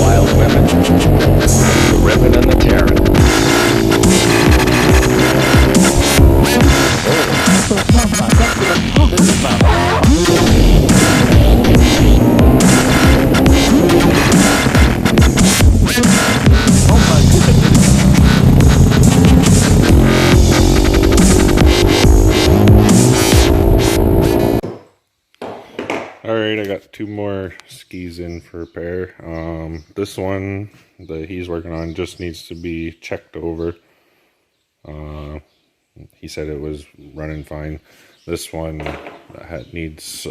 Wild women. The ripping and the tearing. This is not Alright, I got two more skis in for repair. This one that he's working on just needs to be checked over. He said it was running fine. This one needs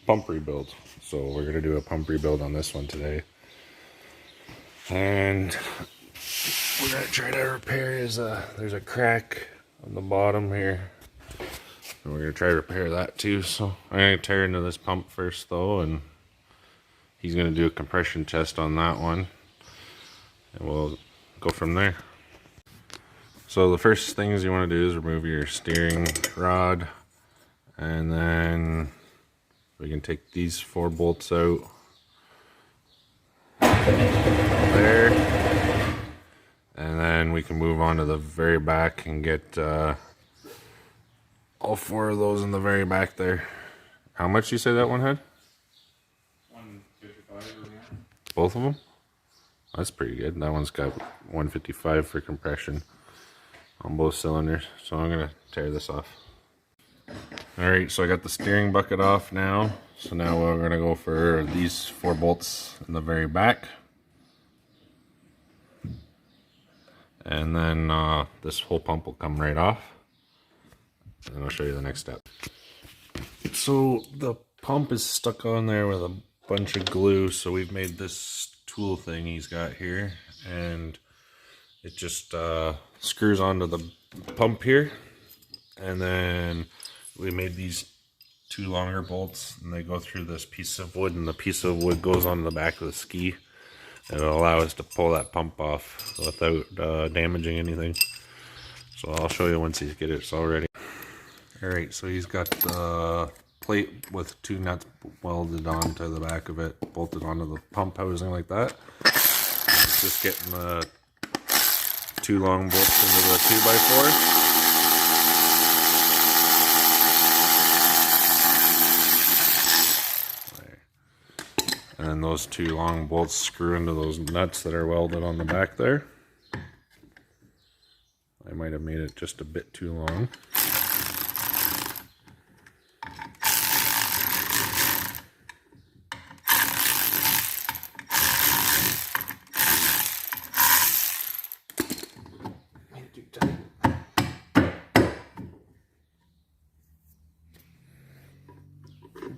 pump rebuild. So we're going to do a pump rebuild on this one today. And we're going to try to repair there's a crack on the bottom here. And we're going to try to repair that too. So I'm going to tear into this pump first though, and he's going to do a compression test on that one. And we'll go from there. So the first things you want to do is remove your steering rod. And then we can take these 4 bolts out. There. And then we can move on to the very back and get all 4 of those in the very back there. How much you say that one had? 155 or more. Both of them? That's pretty good. That one's got 155 for compression on both cylinders. So I'm going to tear this off. Alright, so I got the steering bucket off now. So now we're going to go for these 4 bolts in the very back. And then this whole pump will come right off. And I'll show you the next step. So the pump is stuck on there with a bunch of glue. So we've made this tool thing he's got here. And it just screws onto the pump here. And then we made these 2 longer bolts. And they go through this piece of wood. And the piece of wood goes on the back of the ski. It'll allow us to pull that pump off without damaging anything. So I'll show you once he gets it all ready. Alright, so he's got the plate with 2 nuts welded onto the back of it, bolted onto the pump housing like that. He's just getting the 2 long bolts into the 2x4. And then those 2 long bolts screw into those nuts that are welded on the back there. I might have made it just a bit too long.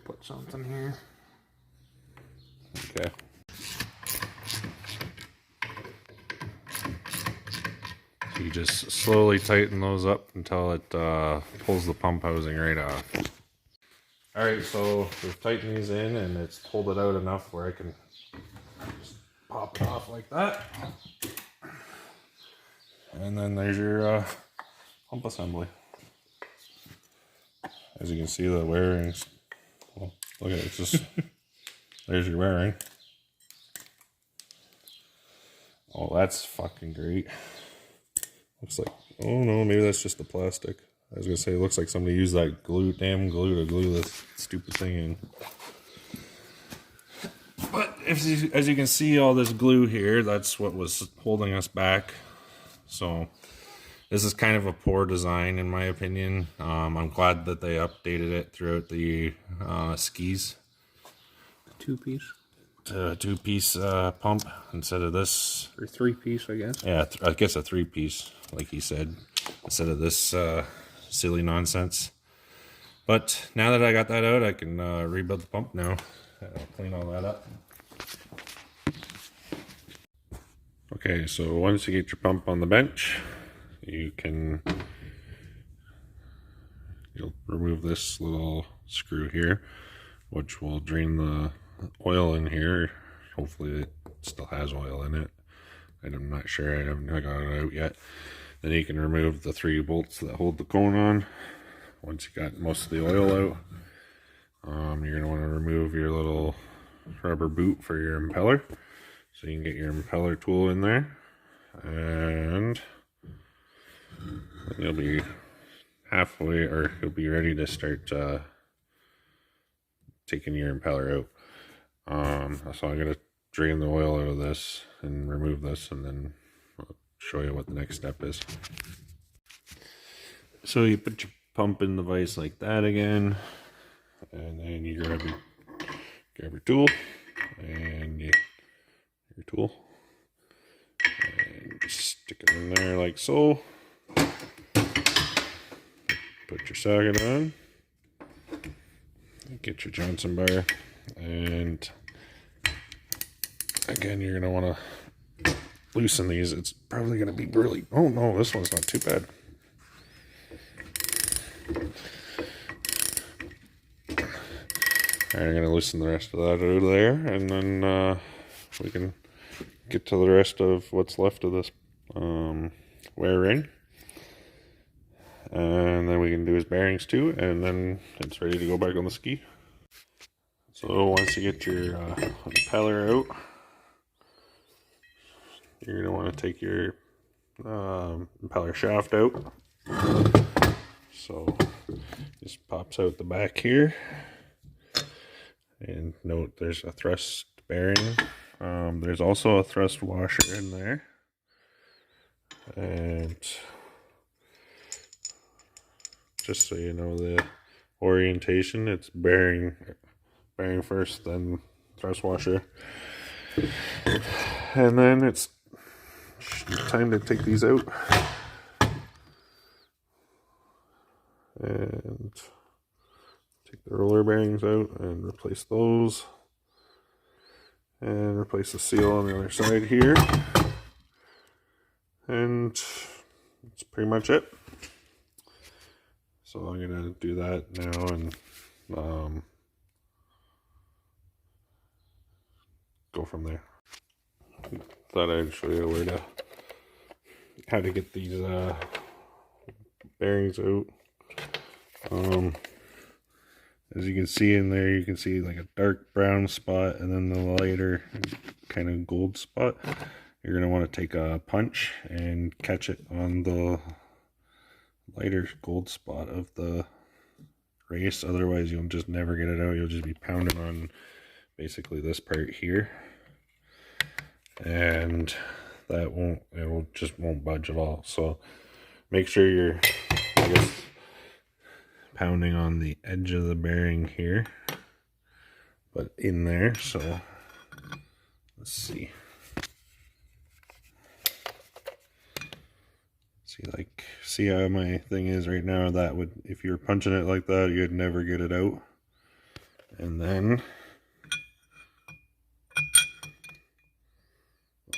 Put something here. Okay. So you just slowly tighten those up until it pulls the pump housing right off. Alright, so we've tightened these in and it's pulled it out enough where I can just pop it off like that. And then there's your pump assembly. As you can see, the bearings. Well, look at it, it's just there's your bearing. Oh, that's fucking great. Looks like, oh no, maybe that's just the plastic. I was gonna say, it looks like somebody used that damn glue to glue this stupid thing in. But as you can see, all this glue here, that's what was holding us back. So this is kind of a poor design in my opinion. I'm glad that they updated it throughout the skis. 2-piece? 2-piece pump instead of this. Or 3-piece, I guess. Yeah, I guess a 3-piece, like he said, instead of this silly nonsense. But now that I got that out, I can rebuild the pump now. I'll clean all that up. Okay, so once you get your pump on the bench, you'll remove this little screw here, which will drain the oil in here. Hopefully it still has oil in it. I'm not sure, I haven't got it out yet. Then you can remove the 3 bolts that hold the cone on. Once you got most of the oil out, you're going to want to remove your little rubber boot for your impeller. So you can get your impeller tool in there. And you'll be halfway, or you'll be ready to start taking your impeller out. So I'm going to drain the oil out of this and remove this, and then I'll show you what the next step is. So you put your pump in the vise like that again, and then you grab your tool and your tool and stick it in there like so. Put your socket on, get your Johnson bar, and again you're going to want to loosen these. It's probably going to be really, oh no, this one's not too bad. Alright, I'm going to loosen the rest of that out of there, and then we can get to the rest of what's left of this wear ring. And then we can do his bearings too, and then it's ready to go back on the ski. So once you get your impeller out, you're going to want to take your impeller shaft out. So just pops out the back here. And note there's a thrust bearing. There's also a thrust washer in there. And just so you know the orientation, it's bearing first, then thrust washer. And then it's time to take these out. And take the roller bearings out and replace those. And replace the seal on the other side here. And that's pretty much it. So I'm going to do that now and go from there. Thought I'd show you how to get these bearings out. As you can see in there, you can see like a dark brown spot and then the lighter kind of gold spot. You're going to want to take a punch and catch it on the lighter gold spot of the race. Otherwise you'll just never get it out. You'll just be pounding on basically this part here. And that just won't budge at all. So make sure you're, I guess, pounding on the edge of the bearing here, but in there. So let's see how my thing is right now. That would, if you're punching it like that, you'd never get it out. And then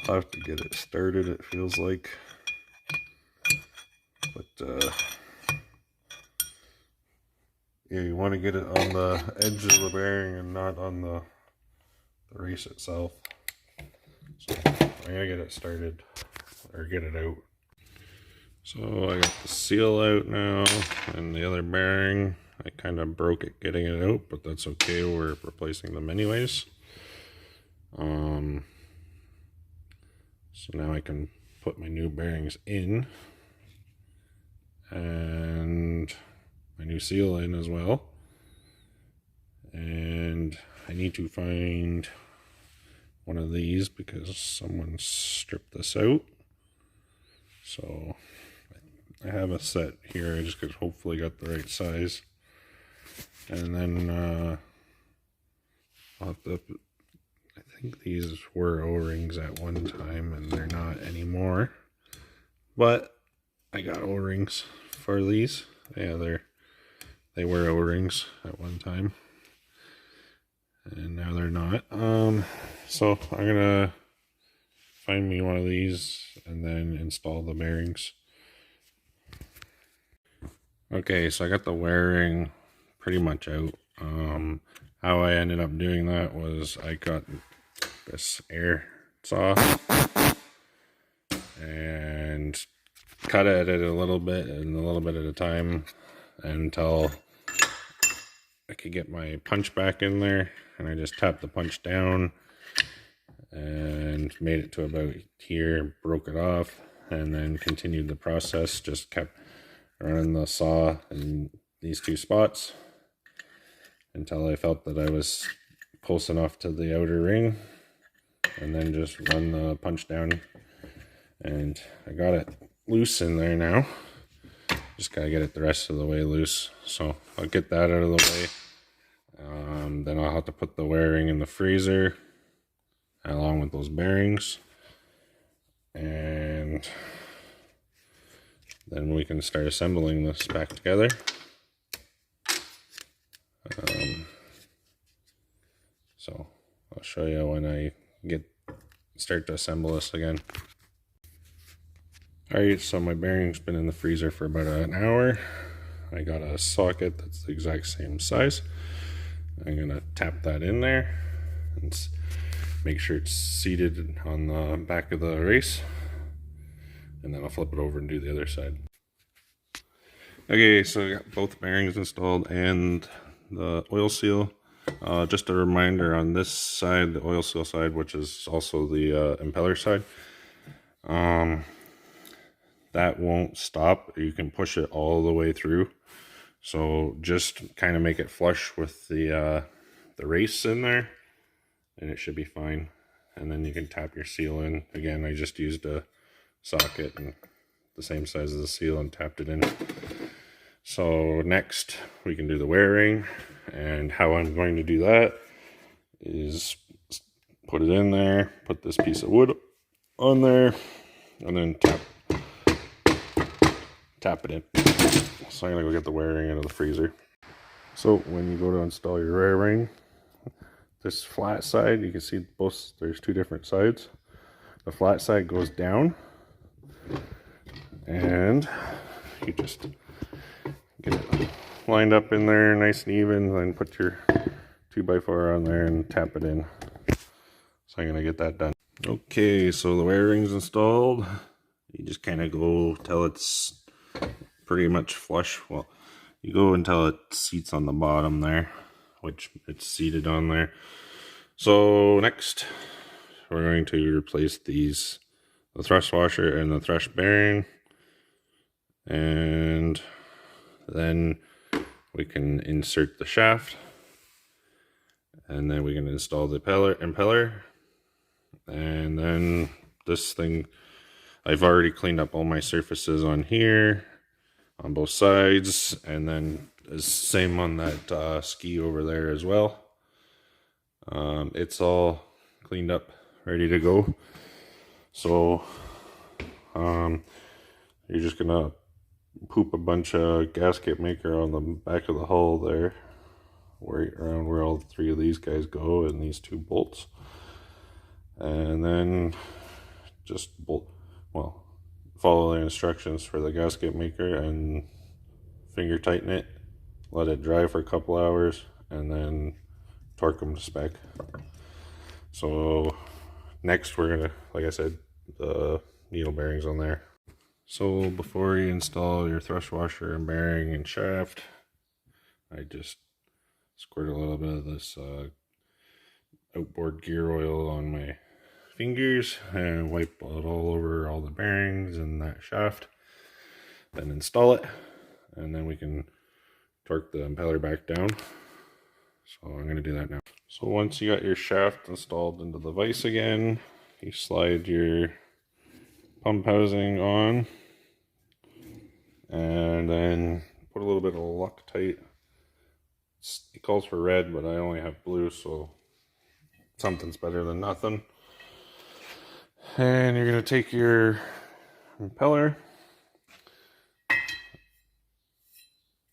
I'll have to get it started, it feels like, but yeah, you want to get it on the edge of the bearing and not on the race itself. So I'm gonna get it started, or get it out. So I got the seal out now, and the other bearing, I kind of broke it getting it out, but that's okay, we're replacing them anyways. So now I can put my new bearings in, and my new seal in as well. And I need to find one of these because someone stripped this out. So I have a set here. I just hopefully got the right size. And then I'll have to, I think these were O-rings at one time and they're not anymore. But I got O-rings for these. Yeah, they were O-rings at one time. And now they're not. So I'm gonna find me one of these and then install the bearings. Okay, so I got the wearing pretty much out. How I ended up doing that was I got this air saw and cut at it a little bit and a little bit at a time until I could get my punch back in there and I just tapped the punch down and made it to about here, broke it off, and then continued the process. Just kept running the saw in these two spots until I felt that I was close enough to the outer ring, and then just run the punch down, and I got it loose in there now. Just gotta get it the rest of the way loose, so I'll get that out of the way. Then I'll have to put the wearing in the freezer along with those bearings, and then we can start assembling this back together. So I'll show you when I start to assemble this again. Alright, so my bearing's been in the freezer for about an hour. I got a socket that's the exact same size. I'm gonna tap that in there and make sure it's seated on the back of the race, and then I'll flip it over and do the other side. Okay, so I got both bearings installed and the oil seal. Just a reminder on this side, the oil seal side, which is also the impeller side, that won't stop. You can push it all the way through. So just kind of make it flush with the race in there, and it should be fine. And then you can tap your seal in. Again, I just used a socket and the same size as the seal and tapped it in. So next we can do the wearing, and how I'm going to do that is put it in there, put this piece of wood on there, and then tap it in. So I'm gonna go get the wearing out of the freezer. So when you go to install your wearing, this flat side, you can see both, there's two different sides. The flat side goes down, and you just get it lined up in there nice and even, then put your 2x4 on there and tap it in. So I'm gonna get that done. Okay, so the wearing's installed. You just kind of go till it's pretty much flush. Well, you go until it seats on the bottom there, which it's seated on there. So next we're going to replace the thrust washer and the thrust bearing, and then we can insert the shaft, and then we can install the impeller. And then this thing, I've already cleaned up all my surfaces on here on both sides, and then the same on that ski over there as well. It's all cleaned up, ready to go. So you're just gonna poop a bunch of gasket maker on the back of the hull there, around where all three of these guys go, and these two bolts, and then just follow the instructions for the gasket maker and finger tighten it, let it dry for a couple hours, and then torque them to spec. So next we're gonna, like I said, the needle bearings on there. So before you install your thrust washer and bearing and shaft, I just squirt a little bit of this outboard gear oil on my fingers and wipe it all over all the bearings and that shaft, then install it, and then we can torque the impeller back down. So I'm going to do that now. So once you got your shaft installed into the vise again, you slide your pump housing on, and then put a little bit of Loctite. It calls for red, but I only have blue, so something's better than nothing. And you're going to take your impeller,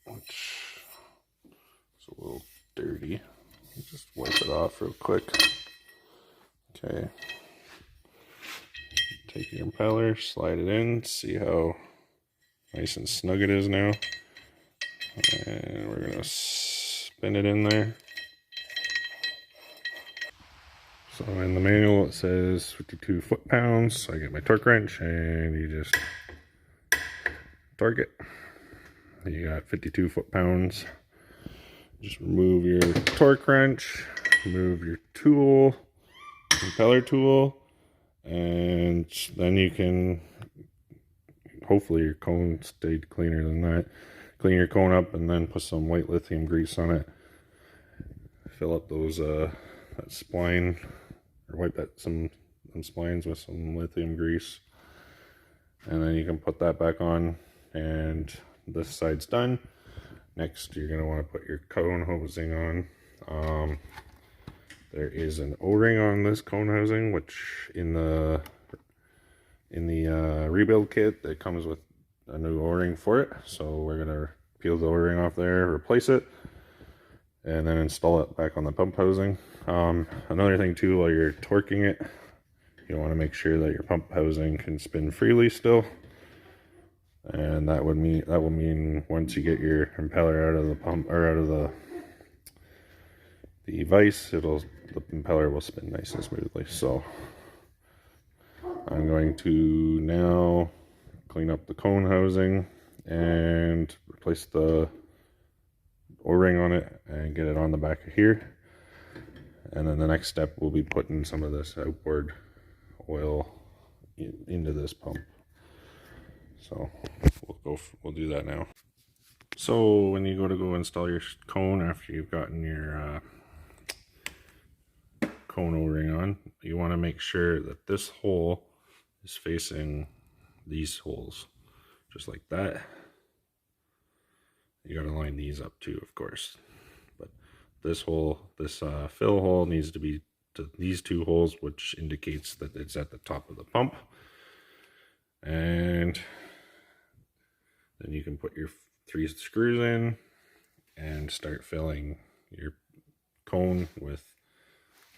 which is a little dirty. Just wipe it off real quick. Okay. Take your impeller, slide it in, see how nice and snug it is now. And we're going to spin it in there. So in the manual it says 52 foot-pounds. So I get my torque wrench and you just torque it. You got 52 foot-pounds. Just remove your torque wrench, move your tool, impeller tool, and then you can, hopefully your cone stayed cleaner than that. Clean your cone up and then put some white lithium grease on it. Fill up those that spline, or wipe that some splines with some lithium grease, and then you can put that back on, and this side's done. Next, you're going to want to put your cone housing on. There is an O-ring on this cone housing, which in the rebuild kit, it comes with a new O-ring for it. So we're going to peel the O-ring off there, replace it, and then install it back on the pump housing. Another thing too, while you're torquing it, you want to make sure that your pump housing can spin freely still. And that will mean once you get your impeller out of the pump, or out of the vise, the impeller will spin nice and smoothly. So I'm going to now clean up the cone housing and replace the O-ring on it and get it on the back of here. And then the next step will be putting some of this outboard oil into this pump. So we'll do that now. So when you go install your cone after you've gotten your cone O-ring on, you want to make sure that this hole is facing these holes, just like that. You got to line these up too, of course. But this hole, this fill hole, needs to be to these two holes, which indicates that it's at the top of the pump. And then you can put your 3 screws in and start filling your cone with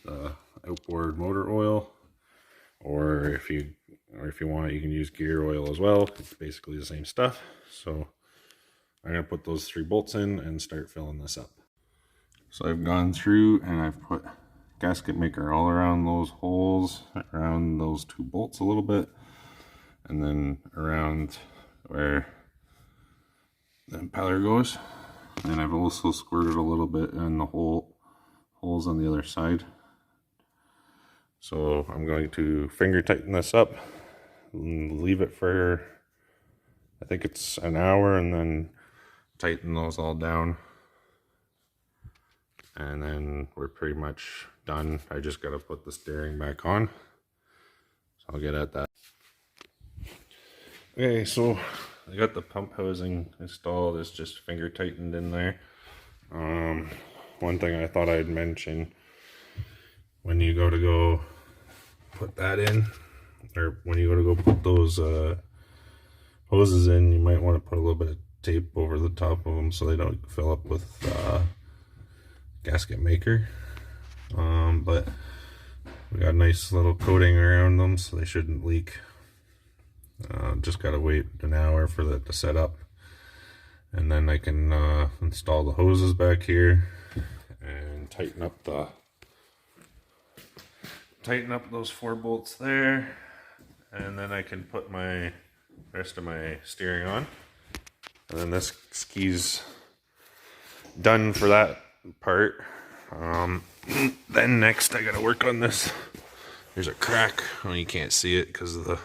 the outboard motor oil, or if you want, you can use gear oil as well. It's basically the same stuff. So I'm gonna put those 3 bolts in and start filling this up. So I've gone through and I've put gasket maker all around those holes, around those 2 bolts a little bit, and then around where the impeller goes. And I've also squirted a little bit in the holes on the other side. So I'm going to finger tighten this up, leave it for, I think it's an hour, and then tighten those all down. And then we're pretty much done. I just got to put the steering back on. So I'll get at that. Okay, so I got the pump housing installed. It's just finger tightened in there. One thing I thought I'd mention, when you go put that in, or when you go put those hoses in, you might want to put a little bit of tape over the top of them so they don't fill up with gasket maker. But we got a nice little coating around them, so they shouldn't leak. Just gotta wait an hour for that to set up, and then I can install the hoses back here and tighten up those 4 bolts there, and then I can put my rest of my steering on, and then this ski's done for that part. Then next I gotta work on this. There's a crack. Well, you can't see it because of the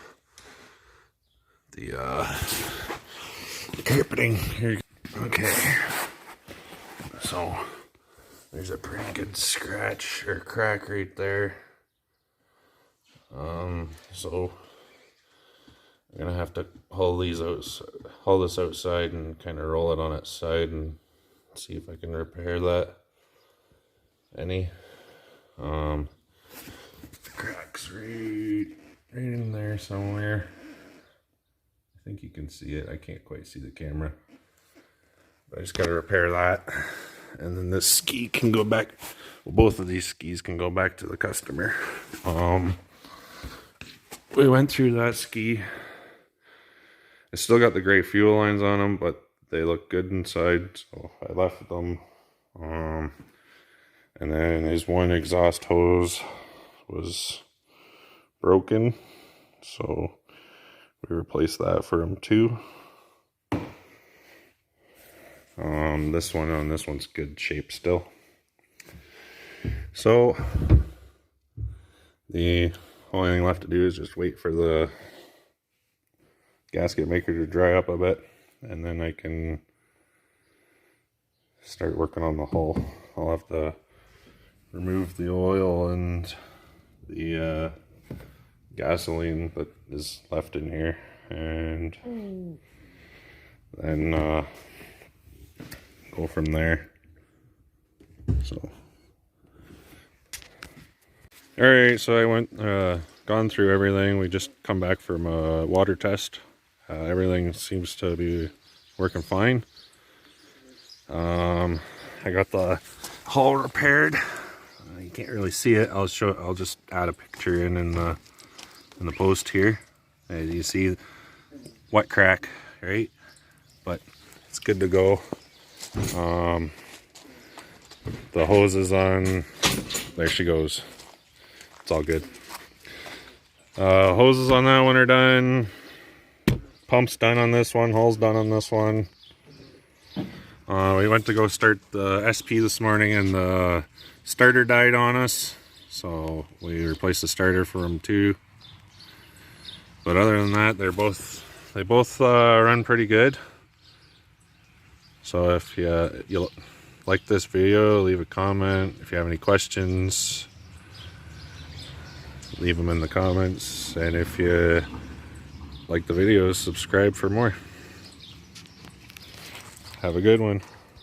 carpeting here. Okay, so there's a pretty good scratch or crack right there. So I'm gonna have to haul this outside and kind of roll it on its side and see if I can repair that any. The crack's right in there somewhere. I think you can see it. I can't quite see the camera, but I just got to repair that, and then this ski can go back. Well, both of these skis can go back to the customer. We went through that ski. I still got the gray fuel lines on them, but they look good inside, so I left them. And then his one exhaust hose was broken, so we replaced that for him too. This one's good shape still. So the only thing left to do is just wait for the gasket maker to dry up a bit, and then I can start working on the hull. I'll have to remove the oil and the gasoline that is left in here, and then go from there. So alright, so I went gone through everything. We just come back from a water test. Everything seems to be working fine. I got the hull repaired. You can't really see it. I'll just add a picture in the post here. As you see, wet crack, right? But it's good to go. The hose is on. There she goes. It's all good. Hoses on that one are done. Pump's done on this one. Hull's done on this one. We went to go start the SP this morning, and the starter died on us, so we replaced the starter for them too. But other than that, they both run pretty good. So if you like this video, leave a comment. If you have any questions, leave them in the comments, and if you like the videos, subscribe for more. Have a good one.